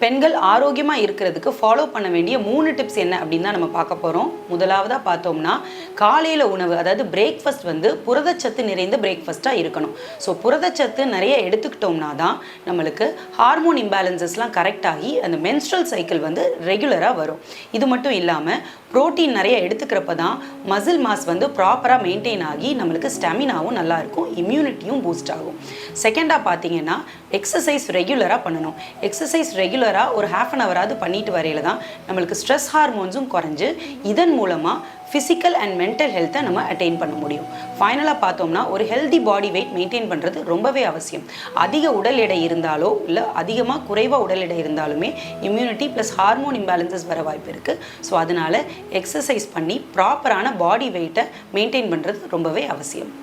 பெண்கள் ஆரோக்கியமாக இருக்கிறதுக்கு ஃபாலோ பண்ண வேண்டிய 3 டிப்ஸ் என்ன அப்படின்னு தான் நம்ம பார்க்க போகிறோம். முதலாவதாக பார்த்தோம்னா காலையில் உணவு, அதாவது பிரேக்ஃபாஸ்ட் வந்து புரதச்சத்து நிறைந்த பிரேக்ஃபாஸ்ட்டாக இருக்கணும். ஸோ புரதச்சத்து நிறைய எடுத்துக்கிட்டோம்னா தான் நம்மளுக்கு ஹார்மோன் இம்பேலன்சஸ்லாம் கரெக்டாகி அந்த மென்ஸ்ட்ரல் சைக்கிள் வந்து ரெகுலராக வரும். இது மட்டும் இல்லாமல் ப்ரோட்டீன் நிறைய எடுத்துக்கிறப்ப தான் மசில் மாஸ் வந்து ப்ராப்பராக மெயின்டைன் ஆகி நம்மளுக்கு ஸ்டெமினாவும் நல்லாயிருக்கும், இம்யூனிட்டியும் பூஸ்ட் ஆகும். செகண்டாக பார்த்தீங்கன்னா எக்ஸசைஸ் ரெகுலராக பண்ணணும். எக்ஸசைஸ் ரெகுலராக ஒரு ½ அன் ஹவராவது பண்ணிட்டு வரையில தான் நம்மளுக்கு ஸ்ட்ரெஸ் ஹார்மோன்ஸும் குறைஞ்சு இதன் மூலமாக ஃபிசிக்கல் அண்ட் மென்டல் ஹெல்த்தை நம்ம அட்டைன் பண்ண முடியும். ஃபைனலாக பார்த்தோம்னா ஒரு ஹெல்தி பாடி வெயிட் மெயின்டைன் பண்ணுறது ரொம்பவே அவசியம். அதிக உடல் எடை இருந்தாலோ இல்லை அதிகமாக குறைவாக உடல் எடை இருந்தாலுமே இம்யூனிட்டி ப்ளஸ் ஹார்மோன் இம்பேலன்சஸ் வர வாய்ப்பு இருக்குது. ஸோ அதனால் எக்ஸசைஸ் பண்ணி ப்ராப்பரான பாடி வெயிட்டை மெயின்டைன் பண்ணுறது ரொம்பவே அவசியம்.